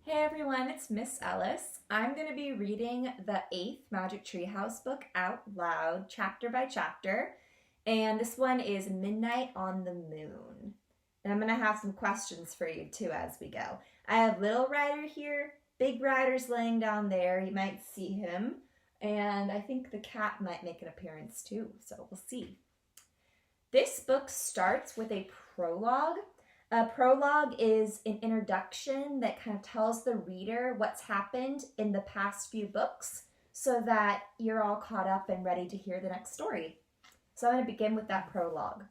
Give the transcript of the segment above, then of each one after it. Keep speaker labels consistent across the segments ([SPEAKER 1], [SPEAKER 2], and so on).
[SPEAKER 1] Hey everyone, it's Miss Ellis. I'm going to be reading the 8th Magic Treehouse book out loud, chapter by chapter. And this one is Midnight on the Moon. And I'm going to have some questions for you too as we go. I have Little Ryder here, Big Ryder's laying down there. You might see him. And I think the cat might make an appearance too, so we'll see. This book starts with a prologue. A prologue is an introduction that kind of tells the reader what's happened in the past few books so that you're all caught up and ready to hear the next story. So I'm going to begin with that prologue.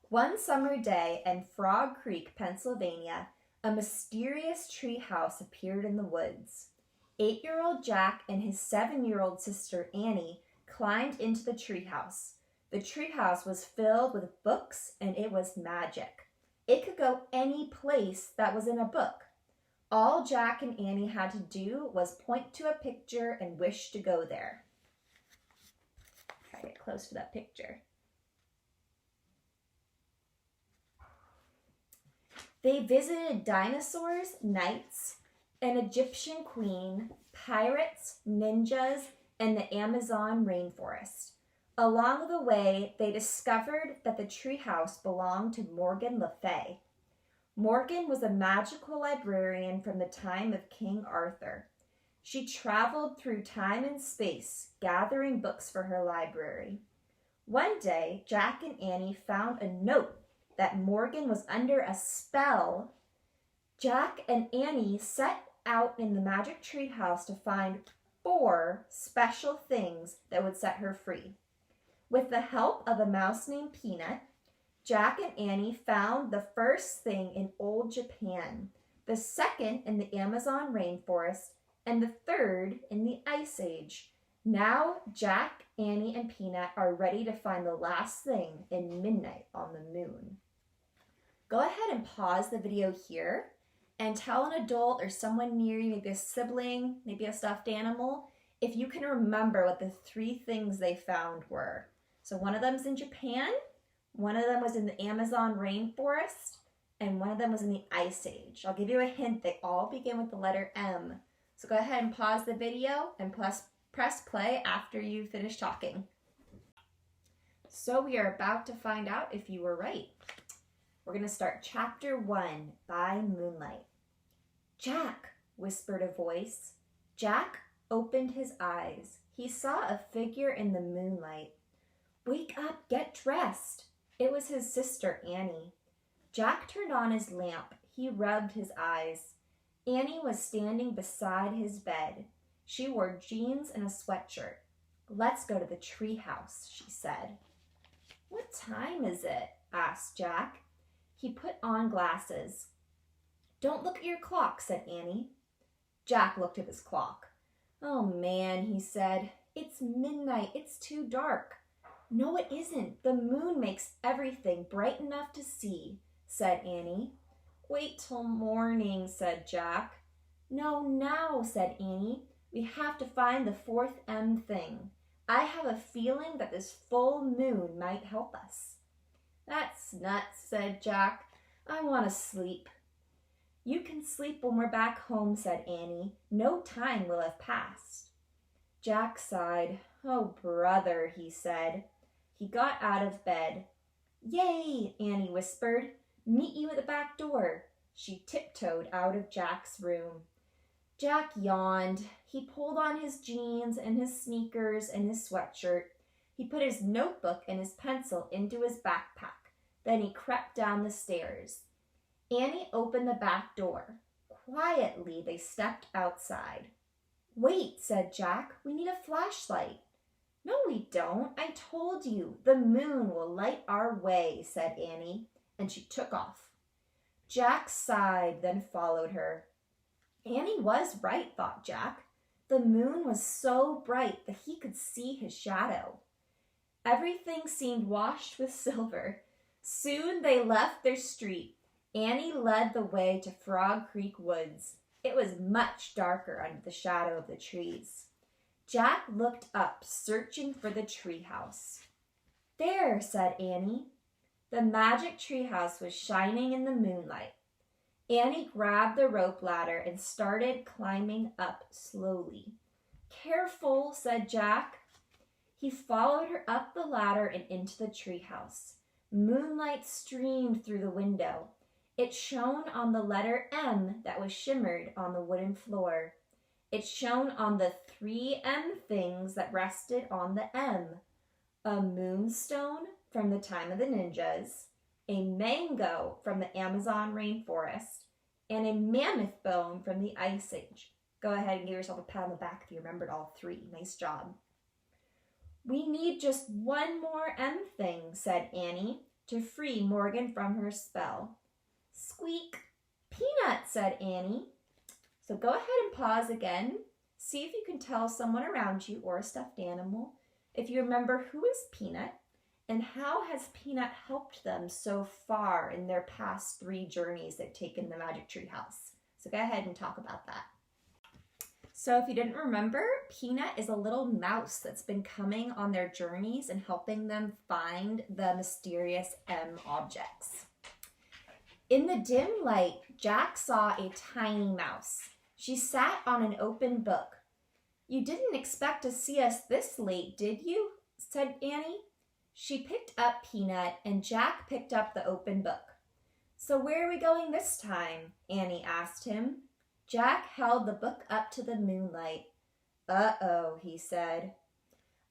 [SPEAKER 1] One summer day in Frog Creek, Pennsylvania, a mysterious treehouse appeared in the woods. 8-year-old Jack and his 7-year-old sister Annie climbed into the treehouse. The treehouse was filled with books and it was magic. It could go any place that was in a book. All Jack and Annie had to do was point to a picture and wish to go there. Try to get close to that picture. They visited dinosaurs, knights, an Egyptian queen, pirates, ninjas, and the Amazon rainforest. Along the way, they discovered that the treehouse belonged to Morgan Le Fay. Morgan was a magical librarian from the time of King Arthur. She traveled through time and space, gathering books for her library. One day, Jack and Annie found a note that Morgan was under a spell. Jack and Annie set out in the magic treehouse to find 4 special things that would set her free. With the help of a mouse named Peanut, Jack and Annie found the first thing in old Japan, the second in the Amazon rainforest, and the third in the Ice Age. Now Jack, Annie, and Peanut are ready to find the last thing in Midnight on the Moon. Go ahead and pause the video here and tell an adult or someone near you, maybe a sibling, maybe a stuffed animal, if you can remember what the 3 things they found were. So one of them's in Japan, one of them was in the Amazon rainforest, and one of them was in the Ice Age. I'll give you a hint, they all begin with the letter M. So go ahead and pause the video and press play after you finish talking. So we are about to find out if you were right. We're going to start chapter 1, By Moonlight. Jack, whispered a voice. Jack opened his eyes. He saw a figure in the moonlight. Wake up, get dressed. It was his sister, Annie. Jack turned on his lamp. He rubbed his eyes. Annie was standing beside his bed. She wore jeans and a sweatshirt. Let's go to the treehouse, she said. What time is it? Asked Jack. He put on glasses. Don't look at your clock, said Annie. Jack looked at his clock. Oh man, he said. It's midnight. It's too dark. No, it isn't. The moon makes everything bright enough to see, said Annie. Wait till morning, said Jack. No, now, said Annie. We have to find the 4th M thing. I have a feeling that this full moon might help us. That's nuts, said Jack. I want to sleep. You can sleep when we're back home, said Annie. No time will have passed. Jack sighed. Oh, brother, he said. He got out of bed. Yay, Annie whispered. Meet you at the back door. She tiptoed out of Jack's room. Jack yawned. He pulled on his jeans and his sneakers and his sweatshirt. He put his notebook and his pencil into his backpack. Then he crept down the stairs. Annie opened the back door. Quietly, they stepped outside. Wait, said Jack. We need a flashlight. No, we don't. I told you. The moon will light our way, said Annie, and she took off. Jack sighed, then followed her. Annie was right, thought Jack. The moon was so bright that he could see his shadow. Everything seemed washed with silver. Soon they left their street. Annie led the way to Frog Creek Woods. It was much darker under the shadow of the trees. Jack looked up, searching for the treehouse. There, said Annie. The magic treehouse was shining in the moonlight. Annie grabbed the rope ladder and started climbing up slowly. "Careful," said Jack. He followed her up the ladder and into the treehouse. Moonlight streamed through the window. It shone on the letter M that was shimmered on the wooden floor. It shone on the 3 M things that rested on the M. A moonstone from the time of the ninjas, a mango from the Amazon rainforest, and a mammoth bone from the Ice Age. Go ahead and give yourself a pat on the back if you remembered all 3. Nice job. "We need just one more M thing," said Annie, to free Morgan from her spell. "Squeak! Peanut," said Annie. So go ahead and pause again. See if you can tell someone around you or a stuffed animal if you remember who is Peanut and how has Peanut helped them so far in their past 3 journeys they've taken the Magic Treehouse. So go ahead and talk about that. So if you didn't remember, Peanut is a little mouse that's been coming on their journeys and helping them find the mysterious M objects. In the dim light, Jack saw a tiny mouse. She sat on an open book. "You didn't expect to see us this late, did you?" said Annie. She picked up Peanut and Jack picked up the open book. "So where are we going this time?" Annie asked him. Jack held the book up to the moonlight. "Uh-oh," he said.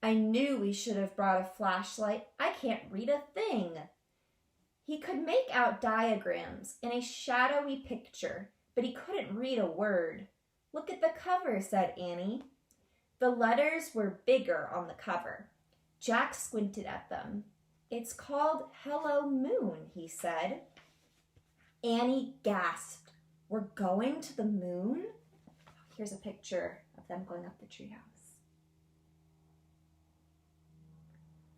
[SPEAKER 1] "I knew we should have brought a flashlight. I can't read a thing." He could make out diagrams and a shadowy picture, but he couldn't read a word. "Look at the cover," said Annie. The letters were bigger on the cover. Jack squinted at them. "It's called Hello Moon," he said. Annie gasped. "We're going to the moon?" Here's a picture of them going up the treehouse.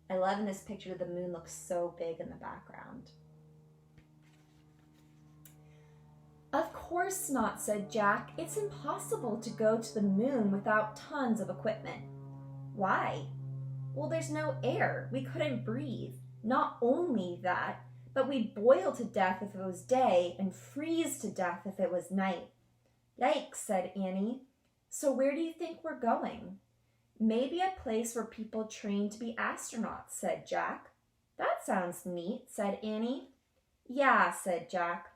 [SPEAKER 1] I love in this picture the moon looks so big in the background. "Of course not," said Jack. "It's impossible to go to the moon without tons of equipment." "Why?" "Well, there's no air. We couldn't breathe. Not only that, but we'd boil to death if it was day and freeze to death if it was night." "Yikes," said Annie. "So where do you think we're going?" "Maybe a place where people train to be astronauts," said Jack. "That sounds neat," said Annie. "Yeah," said Jack.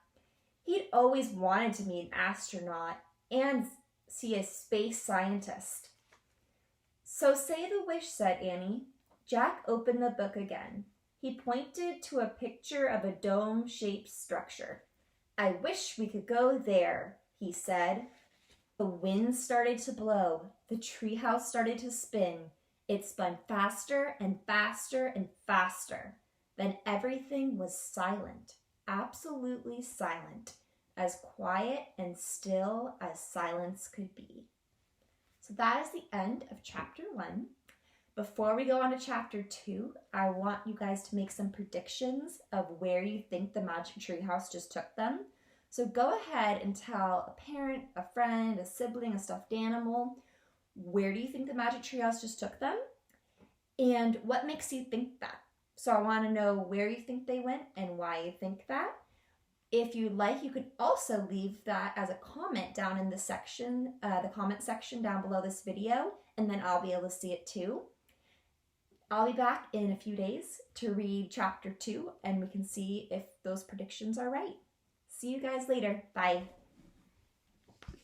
[SPEAKER 1] He'd always wanted to meet an astronaut and see a space scientist. "So say the wish," said Annie. Jack opened the book again. He pointed to a picture of a dome-shaped structure. "I wish we could go there," he said. The wind started to blow. The treehouse started to spin. It spun faster and faster and faster. Then everything was silent, absolutely silent, as quiet and still as silence could be. So that is the end of chapter 1. Before we go on to chapter 2, I want you guys to make some predictions of where you think the Magic Treehouse just took them. So go ahead and tell a parent, a friend, a sibling, a stuffed animal, where do you think the Magic Treehouse just took them? And what makes you think that? So I want to know where you think they went and why you think that. If you'd like, you could also leave that as a comment down in the section, the comment section down below this video, and then I'll be able to see it too. I'll be back in a few days to read chapter 2, and we can see if those predictions are right. See you guys later. Bye.